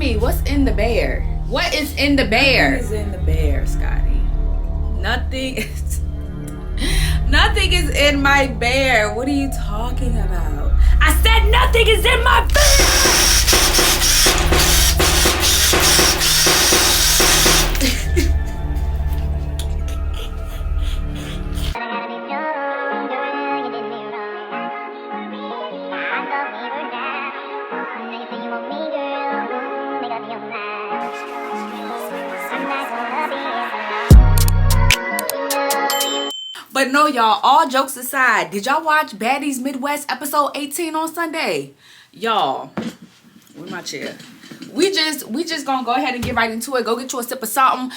me, what's in the bear? What is in the bear? Nothing is in the bear, Scotty. Nothing is in my bear. What are you talking about? I said nothing is in my bear! But no, y'all, all jokes aside, did y'all watch Baddies Midwest episode 18 on Sunday? Y'all, where's my chair? We just gonna go ahead and get right into it. Go get you a sip of something.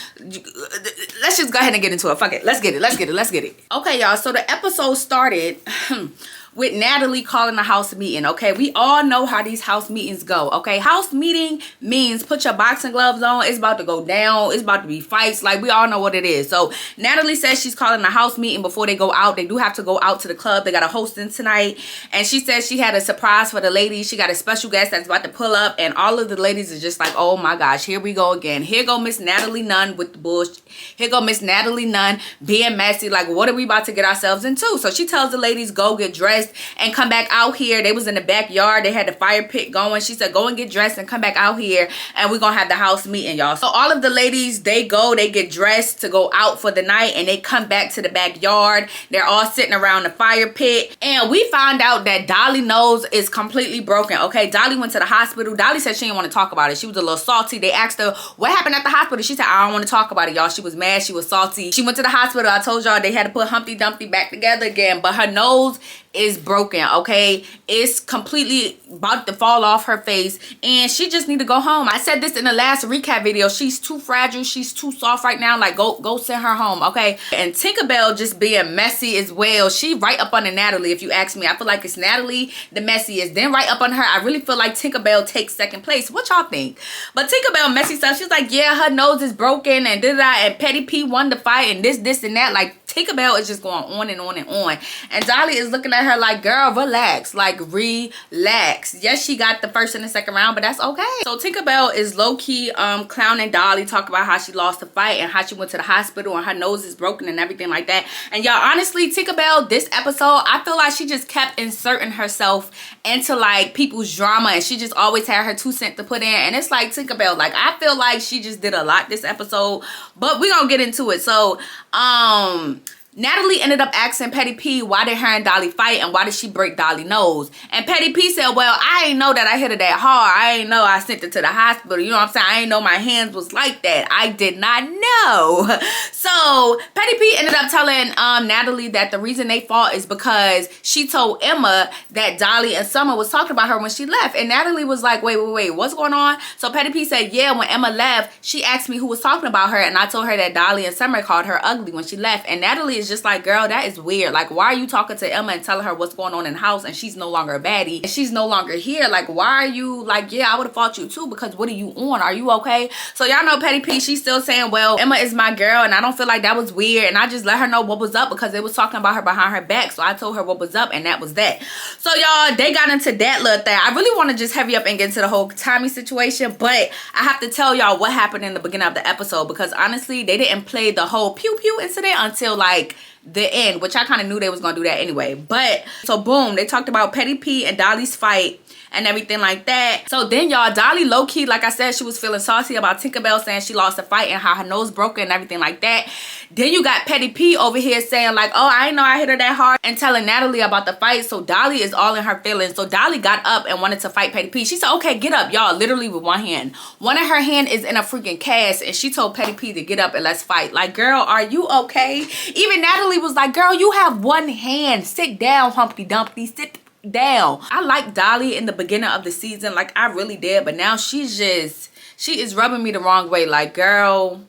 Let's just go ahead and get into it. Fuck it. Let's get it. Okay, y'all, so the episode started with Natalie calling a house meeting. Okay, we all know how these house meetings go. Okay, house meeting means put your boxing gloves on. It's about to go down. It's about to be fights. Like, we all know what it is. So Natalie says she's calling a house meeting before they go out. They do have to go out to the club. They got a hosting tonight, and she says she had a surprise for the ladies. She got a special guest that's about to pull up, and all of the ladies are just like, oh my gosh, here we go again. Here go Miss Natalie Nunn with the bullshit. Here go Miss Natalie Nunn being messy. Like, what are we about to get ourselves into? So she tells the ladies, go get dressed and come back out here. They was in the backyard. They had the fire pit going. She said, go and get dressed and come back out here, and we're gonna have the house meeting, y'all. So all of the ladies, they get dressed to go out for the night, and they come back to the backyard. They're all sitting around the fire pit, and we found out that Dolly nose is completely broken. Okay, Dolly went to the hospital. Dolly said she didn't want to talk about it. She was a little salty. They asked her what happened at the hospital. She said, I don't want to talk about it, y'all. She was mad. She was salty. She went to the hospital. I told y'all they had to put Humpty Dumpty back together again, but her nose is broken. Okay, it's completely about to fall off her face, and she just need to go home. I said this in the last recap video. She's too fragile. She's too soft right now. Like, go send her home. Okay, and Tinkerbell just being messy as well. She right up under Natalie, if you ask me. I feel like it's Natalie the messiest, then right up on her. I really feel like Tinkerbell takes second place. What y'all think? But Tinkerbell messy stuff. She's like, yeah, her nose is broken, and and Petty P won the fight, and this and that. Like, Tinkerbell is just going on and on and on, and Dolly is looking at her like, girl, relax. Like, relax. Yes, she got the first and the second round, but that's okay. So Tinkerbell is low-key clowning Dolly, talk about how she lost the fight and how she went to the hospital and her nose is broken and everything like that. And y'all, honestly, Tinkerbell, this episode, I feel like she just kept inserting herself into like people's drama, and she just always had her 2 cents to put in. And it's like, Tinkerbell, like, I feel like she just did a lot this episode, but we're gonna get into it. So Natalie ended up asking Petty P why did her and Dolly fight and why did she break Dolly's nose. And Petty P said, well, I ain't know that I hit her that hard. I ain't know I sent her to the hospital. You know what I'm saying? I ain't know my hands was like that. I did not know. So Petty P ended up telling Natalie that the reason they fought is because she told Emma that Dolly and Summer was talking about her when she left. And Natalie was like, wait, what's going on? So Petty P said, yeah, when Emma left, she asked me who was talking about her, and I told her that Dolly and Summer called her ugly when she left. And Natalie is just like, girl, that is weird. Like, why are you talking to Emma and telling her what's going on in the house, and she's no longer a baddie and she's no longer here? Like, why are you like, yeah, I would have fought you too, because what are you on? Are you okay? So y'all know Petty P, she's still saying, well, Emma is my girl and I don't feel like that was weird, and I just let her know what was up because they was talking about her behind her back. So I told her what was up, and that was that. So y'all, they got into that little thing. I really want to just heavy up and get into the whole Tommy situation, but I have to tell y'all what happened in the beginning of the episode, because honestly, they didn't play the whole pew pew incident until like the end, which I kind of knew they was gonna do that anyway. But so boom, they talked about Petty P and Dolly's fight and everything like that. So then y'all, Dolly low-key, like I said, she was feeling saucy about Tinkerbell saying she lost the fight and how her nose broke and everything like that. Then you got Petty P over here saying like, oh, I didn't know I hit her that hard, and telling Natalie about the fight. So Dolly is all in her feelings. So Dolly got up and wanted to fight Petty P. She said, okay, get up, y'all, literally with one hand. One of her hand is in a freaking cast, and she told Petty P to get up and let's fight. Like, girl, are you okay? Even Natalie was like, girl, you have one hand. Sit down, Humpty Dumpty. Sit down. I like Dolly in the beginning of the season, like I really did, but now she is rubbing me the wrong way. Like, girl,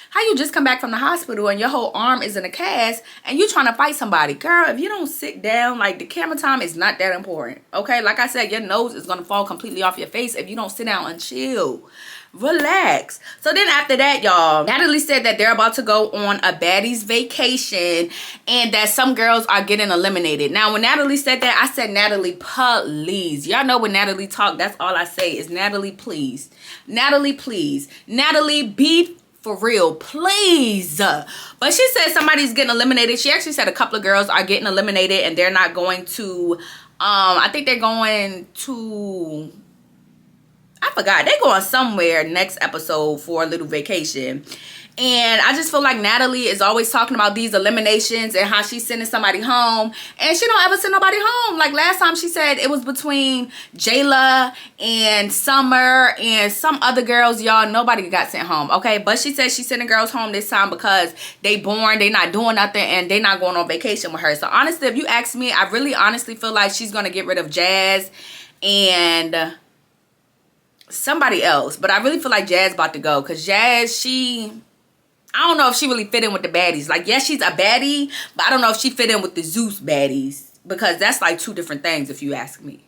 how you just come back from the hospital and your whole arm is in a cast and you trying to fight somebody? Girl, if you don't sit down, like, the camera time is not that important, okay? Like I said, your nose is gonna fall completely off your face if you don't sit down and chill. Relax. So then after that, y'all, Natalie said that they're about to go on a Baddies vacation and that some girls are getting eliminated. Now, when Natalie said that, I said, Natalie, please. Y'all know when Natalie talk, that's all I say is, Natalie, please. Natalie, please. Natalie, be for real, please. But she said somebody's getting eliminated. She actually said a couple of girls are getting eliminated and they're not going to, I think they're going to, I forgot. They're going somewhere next episode for a little vacation. And I just feel like Natalie is always talking about these eliminations and how she's sending somebody home. And she don't ever send nobody home. Like last time she said it was between Jayla and Summer and some other girls. Y'all, nobody got sent home, okay? But she said she's sending girls home this time because they boring, they not doing nothing, and they not going on vacation with her. So honestly, if you ask me, I really honestly feel like she's going to get rid of Jazz and somebody else. But I really feel like Jazz about to go because Jazz, I don't know if she really fit in with the baddies. Like, yes, she's a baddie, but I don't know if she fit in with the Zeus baddies because that's like two different things if you ask me.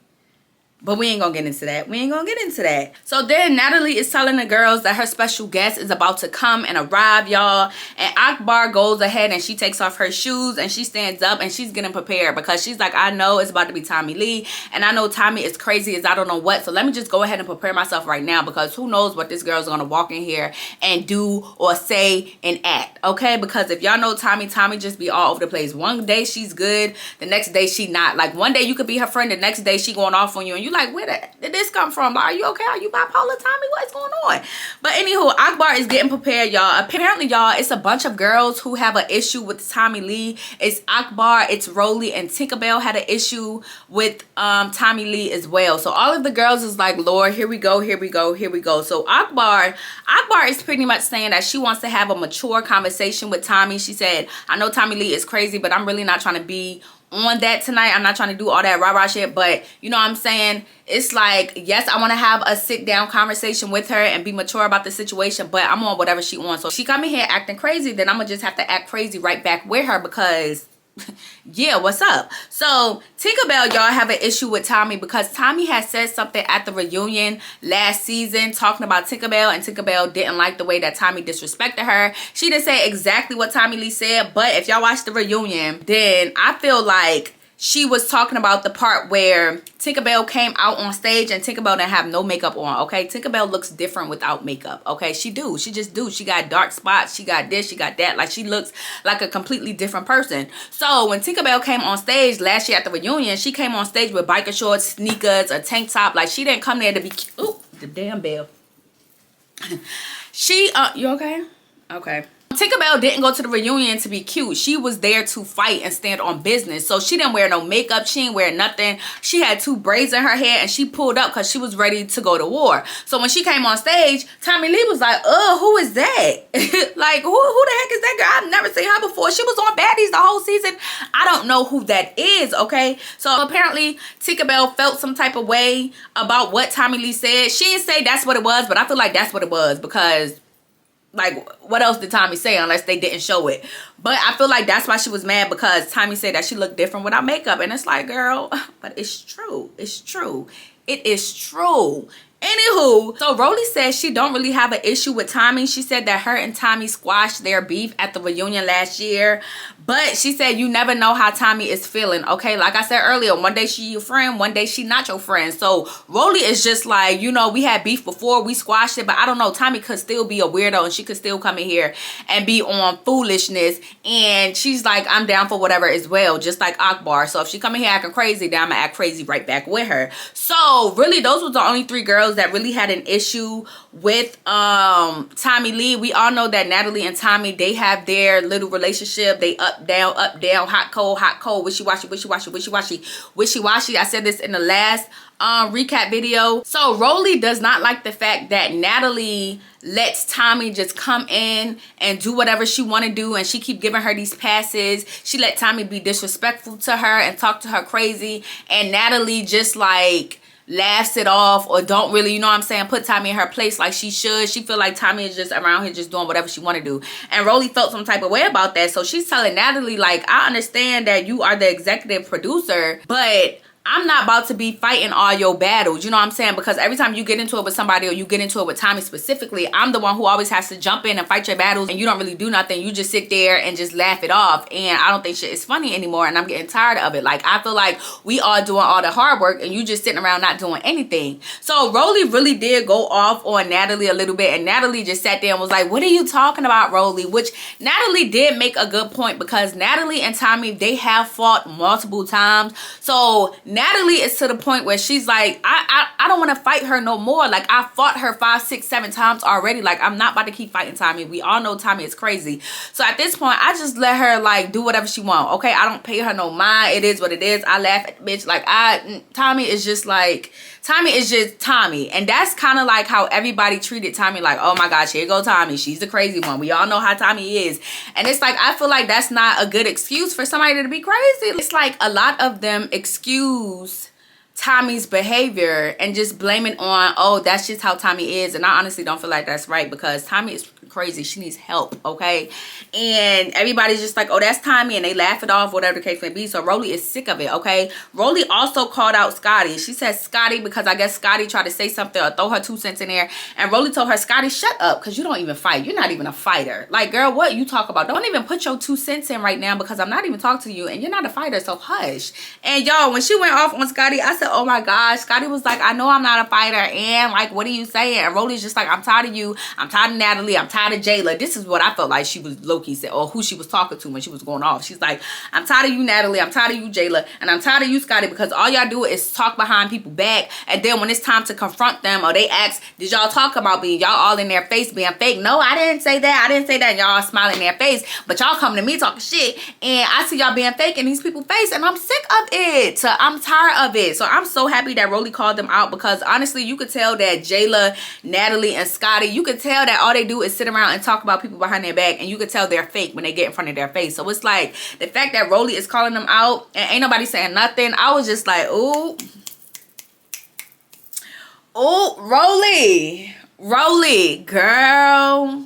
But we ain't gonna get into that. We ain't gonna get into that. So then Natalie is telling the girls that her special guest is about to come and arrive, y'all. And Akbar goes ahead and she takes off her shoes and she stands up and she's getting prepared because she's like, I know it's about to be Tommy Lee. And I know Tommy is crazy as I don't know what. So let me just go ahead and prepare myself right now because who knows what this girl's gonna walk in here and do or say and act, okay? Because if y'all know Tommy just be all over the place. One day she's good, the next day she not. Like one day you could be her friend, the next day she going off on you and you like, where did this come from? Like, are you okay? Are you bipolar, Tommy? What's going on? But anywho, Akbar is getting prepared, y'all. Apparently, y'all, it's a bunch of girls who have an issue with Tommy Lee. It's Akbar, it's Rolly, and Tinkerbell had an issue with Tommy Lee as well. So all of the girls is like, Lord, here we go, here we go, here we go. So Akbar is pretty much saying that she wants to have a mature conversation with Tommy. She said, I know Tommy Lee is crazy, but I'm really not trying to be on that tonight. I'm not trying to do all that rah-rah shit, but you know what I'm saying? It's like, yes, I want to have a sit down conversation with her and be mature about the situation, but I'm on whatever she wants. So she come in here acting crazy, then I'm gonna just have to act crazy right back with her because yeah, what's up? So Tinkerbell, y'all, have an issue with Tommy because Tommy had said something at the reunion last season talking about Tinkerbell, and Tinkerbell didn't like the way that Tommy disrespected her. She didn't say exactly what Tommy Lee said, but if y'all watch the reunion, then I feel like she was talking about the part where Tinkerbell came out on stage and Tinkerbell didn't have no makeup on, okay? Tinkerbell looks different without makeup, okay? She just do. She got dark spots. She got this, she got that. Like, she looks like a completely different person. So when Tinkerbell came on stage last year at the reunion, she came on stage with biker shorts, sneakers, a tank top. Like, she didn't come there to be cute. Ooh, the damn bell. You okay? Okay. Tinkerbell didn't go to the reunion to be cute. She was there to fight and stand on business. So she didn't wear no makeup. She didn't wear nothing. She had 2 braids in her hair and she pulled up because she was ready to go to war. So when she came on stage, Tommy Lee was like, who is that? Like, who the heck is that girl? I've never seen her before. She was on Baddies the whole season. I don't know who that is, okay? So apparently Tinkerbell felt some type of way about what Tommy Lee said. She didn't say that's what it was, but I feel like that's what it was because, like, what else did Tommy say unless they didn't show it? But I feel like that's why she was mad because Tommy said that she looked different without makeup. And it's like, girl, but it's true. It's true. It is true. Anywho, so Rolly says she don't really have an issue with Tommy. She said that her and Tommy squashed their beef at the reunion last year. But she said you never know how Tommy is feeling, okay? Like I said earlier, one day she your friend, one day she not your friend. So Rolly is just like, you know, we had beef before, we squashed it. But I don't know, Tommy could still be a weirdo and she could still come in here and be on foolishness. And she's like, I'm down for whatever as well, just like Akbar. So if she come in here acting crazy, then I'm gonna act crazy right back with her. So really, those were the only 3 girls that really had an issue with Tommy Lee. We all know that Natalie and Tommy, they have their little relationship. They up, down, hot, cold, wishy-washy, wishy-washy, wishy-washy, wishy-washy. I said this in the last recap video. So Rolly does not like the fact that Natalie lets Tommy just come in and do whatever she want to do, and she keep giving her these passes. She let Tommy be disrespectful to her and talk to her crazy, and Natalie just like laughs it off or don't really, you know what I'm saying, put Tommy in her place like she should. She feel like Tommy is just around here just doing whatever she want to do. And Rolly felt some type of way about that. So she's telling Natalie, like, I understand that you are the executive producer, but I'm not about to be fighting all your battles, you know what I'm saying? Because every time you get into it with somebody, or you get into it with Tommy specifically, I'm the one who always has to jump in and fight your battles, and you don't really do nothing. You just sit there and just laugh it off, and I don't think shit is funny anymore, and I'm getting tired of it. Like, I feel like we all doing all the hard work, and you just sitting around not doing anything. So Rolly really did go off on Natalie a little bit, and Natalie just sat there and was like, what are you talking about, Rolly? Which Natalie did make a good point, because Natalie and Tommy, they have fought multiple times. So Natalie is to the point where she's like, I don't want to fight her no more. Like, I fought her 5, 6, 7 times already. Like, I'm not about to keep fighting Tommy. We all know Tommy is crazy. So at this point, I just let her like do whatever she want. Okay, I don't pay her no mind. It is what it is. I laugh at the bitch. Like, Tommy is just like, Tommy is just Tommy. And that's kind of like how everybody treated Tommy. Like, oh my gosh, here go Tommy. She's the crazy one. We all know how Tommy is. And it's like, I feel like that's not a good excuse for somebody to be crazy. It's like a lot of them excuse Tommy's behavior and just blame it on, oh, that's just how Tommy is. And I honestly don't feel like that's right, because Tommy is crazy. She needs help, okay? And everybody's just like, oh, that's Tommy, and they laugh it off, whatever the case may be. So Rolly is sick of it, okay? Rolly also called out Scotty. She said Scotty because I guess Scotty tried to say something or throw her 2 cents in there, and Rolly told her, Scotty, shut up, because you don't even fight. You're not even a fighter. Like, girl, what you talk about? Don't even put your 2 cents in right now, because I'm not even talking to you, and you're not a fighter, so hush. And y'all, when she went off on Scotty, I said, oh my gosh. Scotty was like, I know I'm not a fighter, and like, what are you saying? And Rolly's just like, I'm tired of you. I'm tired of Natalie. I'm tired of Jayla. This is what I felt like she was low-key said, or who she was talking to when she was going off. She's like, I'm tired of you, Natalie. I'm tired of you, Jayla. And I'm tired of you, Scotty, because all y'all do is talk behind people back. And then when it's time to confront them, or they ask, did y'all talk about me? Y'all all in their face being fake. No, I didn't say that. I didn't say that. And y'all smiling in their face. But y'all come to me talking shit. And I see y'all being fake in these people's face. And I'm sick of it. So I'm tired of it. So I'm so happy that Rolly called them out, because honestly, you could tell that Jayla, Natalie, and Scotty, you could tell that all they do is sit around and talk about people behind their back, and you could tell they're fake when they get in front of their face. So it's like, the fact that Rolly is calling them out and ain't nobody saying nothing, I was just like, ooh, Rolly, girl.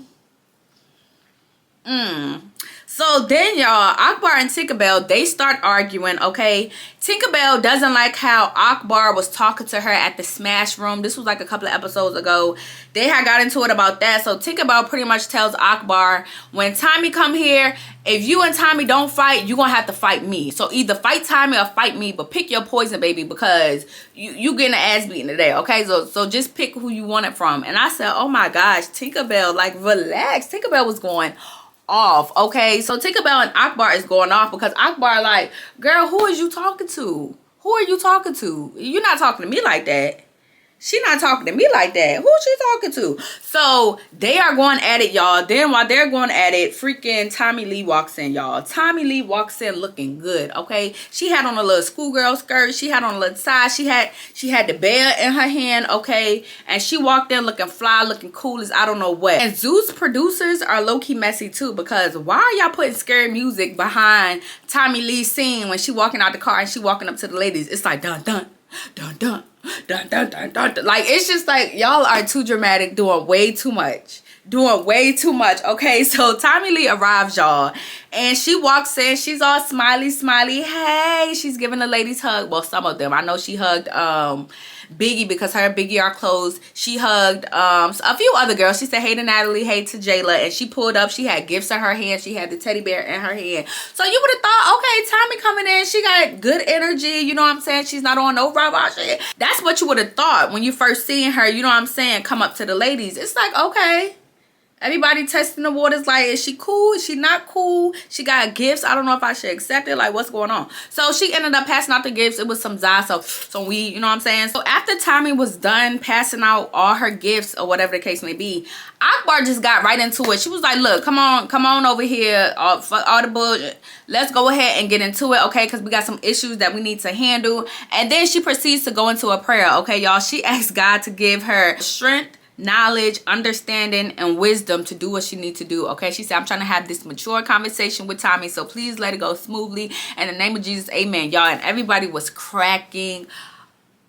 So then, y'all, Akbar and Tinkerbell, they start arguing, okay? Tinkerbell doesn't like how Akbar was talking to her at the Smash Room. This was like a couple of episodes ago. They had got into it about that. So Tinkerbell pretty much tells Akbar, when Tommy come here, if you and Tommy don't fight, you're going to have to fight me. So either fight Tommy or fight me, but pick your poison, baby, because you getting an ass beaten today, okay? So just pick who you want it from. And I said, oh my gosh, Tinkerbell, like, relax. Tinkerbell was going off, okay? So Tinkerbell and Akbar is going off, because Akbar like, girl, who is you talking to? Who are you talking to? You're not talking to me like that. She not talking to me like that. Who's she talking to? So they are going at it, y'all. Then while they're going at it, freaking Tommy Lee walks in, y'all. Tommy Lee walks in looking good, okay? She had on a little schoolgirl skirt. She had on a little tie. She had the bear in her hand, okay? And she walked in looking fly, looking cool as I don't know what. And Zeus producers are low-key messy too, because why are y'all putting scary music behind Tommy Lee's scene when she walking out the car and she walking up to the ladies? It's like dun dun dun dun dun dun dun dun, dun. Like, it's just like, y'all are too dramatic, doing way too much, okay? So Tommy Lee arrives, y'all, and she walks in. She's all smiley, hey, she's giving the ladies hug. Well, some of them. I know she hugged Biggie, because her and Biggie are close. She hugged a few other girls. She said hey to Natalie, hey to Jayla, and she pulled up. She had gifts in her hand. She had the teddy bear in her hand. So you would have thought, okay, Tommy coming in, she got good energy, you know what I'm saying? She's not on no rah-rah shit. That's what you would have thought when you first seeing her, you know what I'm saying, come up to the ladies. It's like, okay, everybody testing the waters, like, is she cool? Is she not cool? She got gifts. I don't know if I should accept it. Like, what's going on? So she ended up passing out the gifts. It was some za, some weed, you know what I'm saying? So after Tommy was done passing out all her gifts, or whatever the case may be, Akbar just got right into it. She was like, look, come on over here. Fuck all the bullshit. Let's go ahead and get into it, okay? Because we got some issues that we need to handle. And then she proceeds to go into a prayer, okay, y'all? She asked God to give her strength, knowledge, understanding, and wisdom to do what she needs to do, okay? She said, I'm trying to have this mature conversation with Tommy, so please let it go smoothly. In the name of Jesus, amen, y'all. And everybody was cracking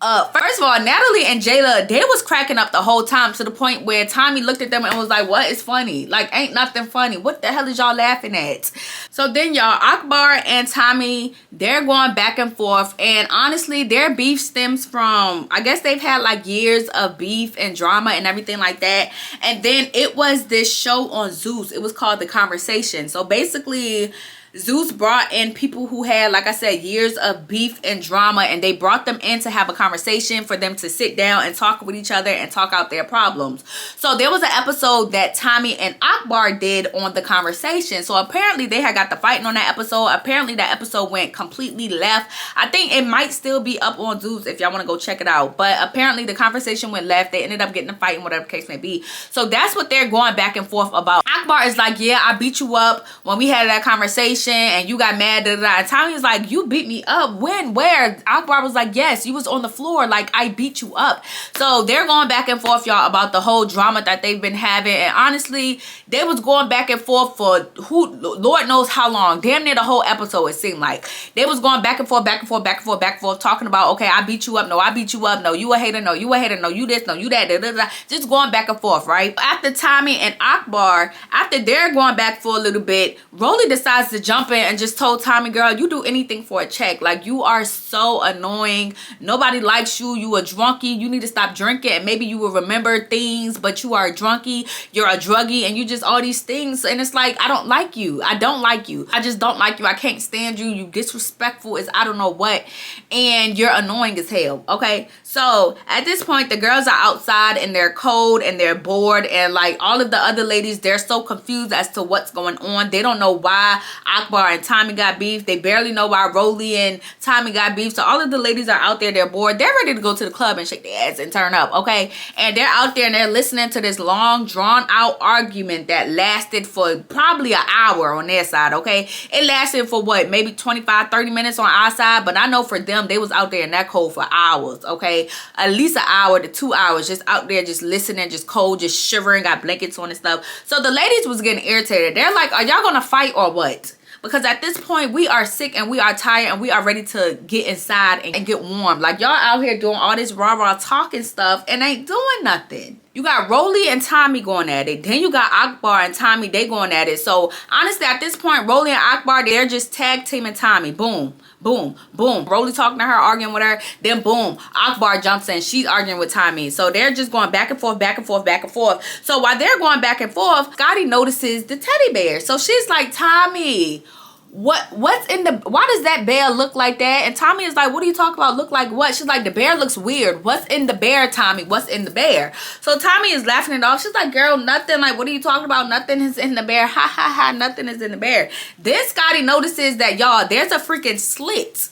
up. First of all, Natalie and Jayla, they was cracking up the whole time to the point where Tommy looked at them and was like, what is funny? Like, ain't nothing funny. What the hell is y'all laughing at? So then y'all, Akbar and Tommy, they're going back and forth. And honestly, their beef stems from, I guess they've had like years of beef and drama and everything like that. And then it was this show on Zeus. It was called The Conversation. So basically, Zeus brought in people who had, like I said, years of beef and drama, and they brought them in to have a conversation for them to sit down and talk with each other and talk out their problems. So there was an episode that Tommy and Akbar did on The Conversation. So apparently they had got the fighting on that episode. Apparently that episode went completely left. I think it might still be up on Zeus if y'all want to go check it out. But apparently the conversation went left. They ended up getting a fight and whatever the case may be. So that's what they're going back and forth about. Akbar is like, yeah, I beat you up when we had that conversation and you got mad, da, da, da. And Tommy was like, you beat me up? When? Where? Akbar was like, yes, you was on the floor. Like, I beat you up. So they're going back and forth, y'all, about the whole drama that they've been having. And honestly, they was going back and forth for Lord knows how long. Damn near the whole episode, it seemed like. They was going back and forth, back and forth, back and forth, back and forth, talking about, okay, I beat you up. No, I beat you up. No, you a hater. No, you a hater. No, you this. No, you that. Da, da, da. Just going back and forth, right? After Tommy and Akbar, after they're going back for a little bit, Rolly decides to jump in and just told Tommy, girl, you do anything for a check. Like, you are so annoying. Nobody likes you. You a drunkie. You need to stop drinking and maybe you will remember things, but you are a drunkie. You're a druggie and you just all these things. And it's like, I don't like you. I don't like you. I just don't like you. I can't stand you. You disrespectful as I don't know what. And you're annoying as hell. Okay. So at this point, the girls are outside and they're cold and they're bored. And like all of the other ladies, they're so confused as to what's going on. They don't know why Akbar and Tommy got beef. They barely know why Rolly and Tommy got beef. So all of the ladies are out there. They're bored. They're ready to go to the club and shake their ass and turn up. Okay. And they're out there and they're listening to this long drawn out argument that lasted for probably an hour on their side. Okay. It lasted for what? Maybe 25-30 minutes on our side. But I know for them, they was out there in that cold for hours. Okay. At least an hour to 2 hours just out there just listening, just cold, just shivering, got blankets on and stuff. So the ladies was getting irritated. They're like, are y'all gonna fight or what? Because at this point, we are sick and we are tired and we are ready to get inside and get warm. Like, y'all out here doing all this rah-rah talking stuff and ain't doing nothing. You got Rolly and Tommy going at it. Then you got Akbar and Tommy, they going at it. So, honestly, at this point, Rolly and Akbar, they're just tag teaming Tommy. Boom, boom, boom. Rolly talking to her, arguing with her. Then, boom, Akbar jumps in. She's arguing with Tommy. So, they're just going back and forth, back and forth, back and forth. So, while they're going back and forth, Scotty notices the teddy bear. So, she's like, Tommy, what's in the, why does that bear look like that? And Tommy is like, what are you talking about? Look like what? She's like, the bear looks weird. What's in the bear, Tommy? What's in the bear? So Tommy is laughing it off. She's like, girl, nothing. Like, what are you talking about? Nothing is in the bear. Ha ha ha, nothing is in the bear. Then Scotty notices that, y'all, there's a freaking slit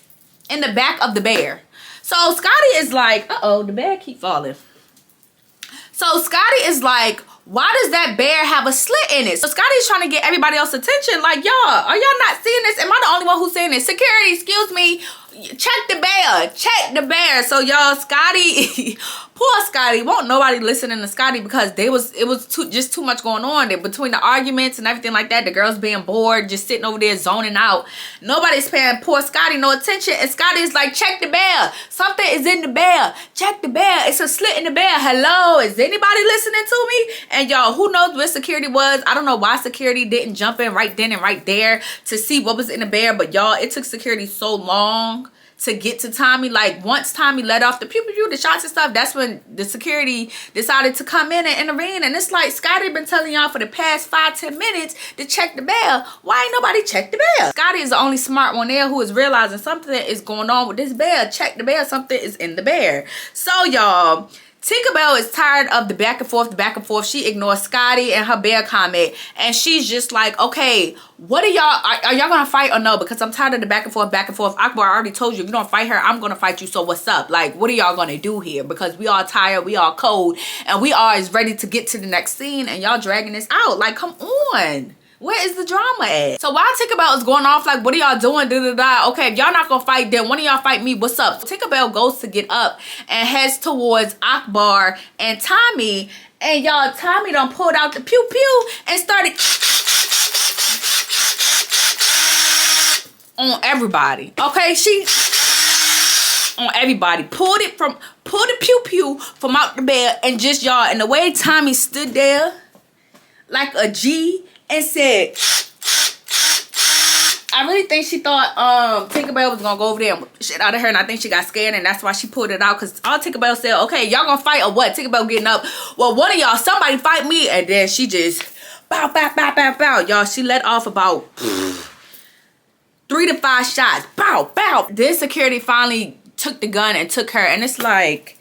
in the back of the bear. So Scotty is like, uh-oh, the bear keep falling. So Scotty is like, why does that bear have a slit in it? So Scotty's trying to get everybody else's attention. Like, y'all, are y'all not seeing this? Am I the only one who's seeing this? Security, excuse me. Check the bear. Check the bear. So, y'all, Scotty, poor Scotty. Won't nobody listening to Scotty because it was just too much going on there between the arguments and everything like that. The girls being bored, just sitting over there zoning out. Nobody's paying poor Scotty no attention. And Scotty is like, check the bear. Something is in the bear. Check the bear. It's a slit in the bear. Hello, is anybody listening to me? And y'all, who knows where security was? I don't know why security didn't jump in right then and right there to see what was in the bear. But y'all, it took security so long to get to Tommy. Like, once Tommy let off the pew pew pew, the shots and stuff, that's when the security decided to come in and intervene. And it's like, Scotty been telling y'all for the past 5-10 minutes to check the bear. Why ain't nobody checked the bear? Scotty is the only smart one there who is realizing something is going on with this bear. Check the bear. Something is in the bear. So, y'all, Tinkerbell is tired of the back and forth, the back and forth. She ignores Scotty and her bear comment. And she's just like, okay, what are y'all, are y'all gonna fight or no? Because I'm tired of the back and forth, back and forth. Akbar, I already told you, if you don't fight her, I'm gonna fight you. So what's up? Like, what are y'all gonna do here? Because we all tired, we all cold, and we all is ready to get to the next scene. And y'all dragging this out. Like, come on. Where is the drama at? So while Tinkerbell is going off like, what are y'all doing? Da, da, da. Okay, if y'all not gonna fight, then one of y'all fight me. What's up? So Tinkerbell goes to get up and heads towards Akbar and Tommy. And y'all, Tommy done pulled out the pew pew and started on everybody. Okay, she on everybody. Pulled the pew-pew from out the bed and just y'all. And the way Tommy stood there like a G and said, I really think she thought Tinkerbell was gonna go over there and whip the shit out of her, and I think she got scared, and that's why she pulled it out. Cause all Tinkerbell said, okay, y'all gonna fight or what? Tinkerbell getting up, well, one of y'all, somebody fight me. And then she just bow, bow, bow, bow, bow. Y'all, she let off about 3 to 5 shots. Bow, bow. Then security finally took the gun and took her, and it's like,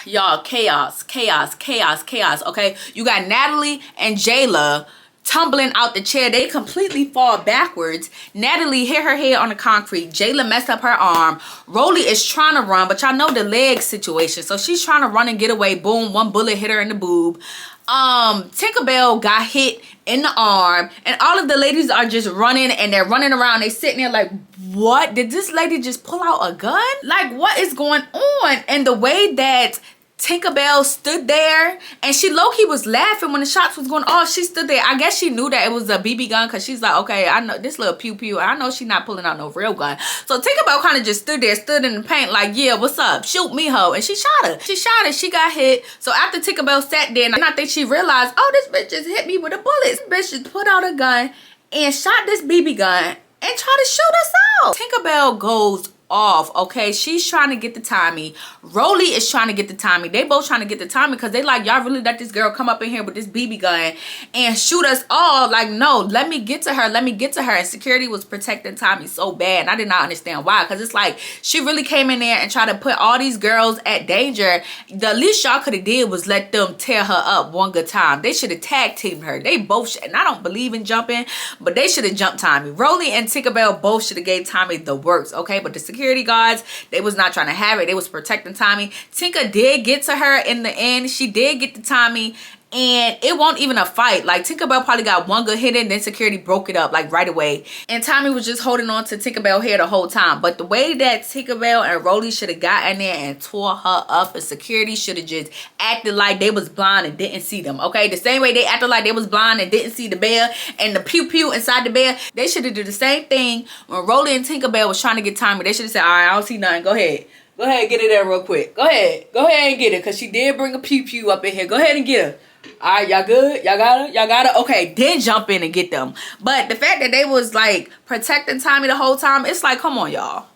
y'all, chaos, chaos, chaos, chaos. Okay, you got Natalie and Jayla tumbling out the chair. They completely fall backwards. Natalie hit her head on the concrete. Jayla messed up her arm. Rolly is trying to run, but y'all know the leg situation, so she's trying to run and get away. Boom, one bullet hit her in the boob. Tinkerbell got hit in the arm, and all of the ladies are just running, and they're running around. They sitting there like, what? Did this lady just pull out a gun? Like, what is going on? And the way that Tinkerbell stood there, and she low-key was laughing when the shots was going off. She stood there. I guess she knew that it was a BB gun, because she's like, okay, I know this little pew-pew. I know she's not pulling out no real gun. So Tinkerbell kind of just stood there, stood in the paint like, yeah, what's up? Shoot me, ho. And she shot her. She shot her. She got hit. So after Tinkerbell sat there, and I think she realized, oh, this bitch just hit me with a bullet. This bitch just put out a gun and shot this BB gun and tried to shoot us out. Tinkerbell goes off. Okay, she's trying to get the Tommy. Rolly is trying to get the Tommy. They both trying to get the Tommy because they like, y'all really let this girl come up in here with this BB gun and shoot us all. Like, no, let me get to her. Let me get to her. And security was protecting Tommy so bad, and I did not understand why, because it's like she really came in there and tried to put all these girls at danger. The least y'all could have did was let them tear her up one good time. They should have tag teamed her. They both and I don't believe in jumping, but they should have jumped Tommy. Rolly and Tinkerbell both should have gave Tommy the works. Okay, but the security guards, they was not trying to have it. They was protecting Tommy. Tinker did get to her in the end. She did get to Tommy, and it wasn't even a fight. Like, Tinkerbell probably got one good hit in, then security broke it up like right away, and Tommy was just holding on to Tinkerbell here the whole time. But the way that Tinkerbell and Rolly should have got in there and tore her up, and security should have just acted like they was blind and didn't see them. Okay, the same way they acted like they was blind and didn't see the bear and the pew pew inside the bear, they should have did the same thing when Rolly and Tinkerbell was trying to get Tommy. They should have said, all right, I don't see nothing, go ahead, go ahead, get it there real quick, go ahead and get it, because she did bring a pew pew up in here. Go ahead and get her. All right, y'all good? Y'all got her? Y'all got her? Okay, then jump in and get them. But the fact that they was like protecting Tommy the whole time, it's like, come on, y'all.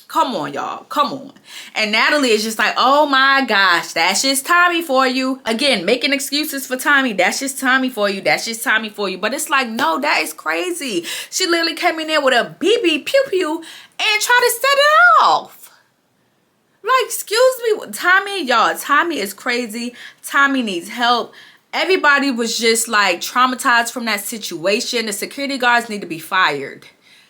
Come on, y'all. Come on. And Natalie is just like, oh my gosh, that's just Tommy for you. Again, making excuses for Tommy. That's just Tommy for you. That's just Tommy for you. But it's like, no, that is crazy. She literally came in there with a BB pew pew and tried to set it off. Like, excuse me, Tommy, y'all, Tommy is crazy. Tommy needs help. Everybody was just like traumatized from that situation. The security guards need to be fired.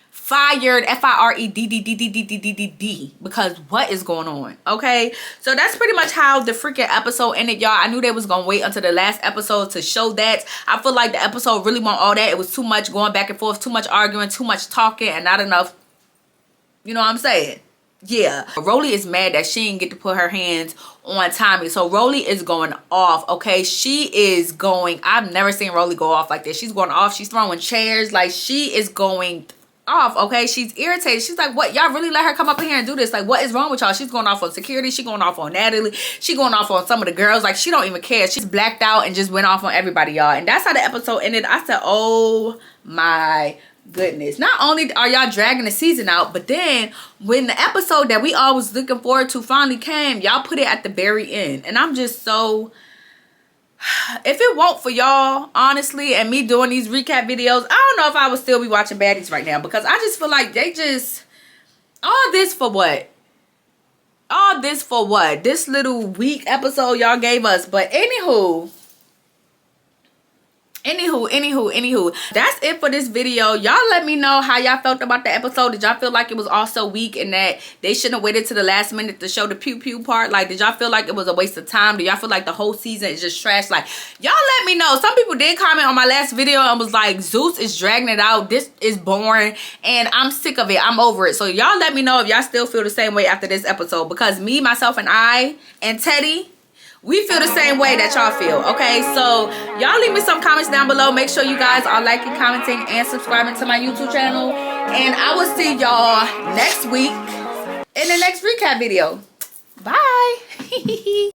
Fired, F-I-R-E-D-D-D-D-D-D-D-D, because what is going on? Okay, so that's pretty much how the freaking episode ended, y'all. I knew they was gonna wait until the last episode to show that. I feel like the episode really want all that. It was too much going back and forth, too much arguing, too much talking, and not enough, you know what I'm saying? Yeah, Rolly is mad that she didn't get to put her hands on Tommy. So Rolly is going off. Okay, she is going, I've never seen Rolly go off like this. She's going off. She's throwing chairs. Like, she is going off. Okay, she's irritated. She's like, what, y'all really let her come up in here and do this? Like, what is wrong with y'all? She's going off on security. She going off on Natalie. She going off on some of the girls. Like, she don't even care. She's blacked out and just went off on everybody, y'all. And that's how the episode ended. I said, oh my goodness. Not only are y'all dragging the season out, but then when the episode that we all was looking forward to finally came, y'all put it at the very end. And I'm just so, if it weren't for y'all, honestly, and me doing these recap videos, I don't know if I would still be watching Baddies right now, because I just feel like they just, all this for what? All this for what? This little weak episode y'all gave us. But anywho, that's it for this video. Y'all let me know how y'all felt about the episode. Did y'all feel like it was also weak and that they shouldn't have waited to the last minute to show the pew pew part? Like, did y'all feel like it was a waste of time? Do y'all feel like the whole season is just trash? Like, y'all let me know. Some people did comment on my last video and was like, Zeus is dragging it out, this is boring, and I'm sick of it, I'm over it. So y'all let me know if y'all still feel the same way after this episode, because me, myself, and I and Teddy, we feel the same way that y'all feel. Okay, so y'all leave me some comments down below. Make sure you guys are liking, commenting, and subscribing to my YouTube channel, and I will see y'all next week. in the next recap video. Bye.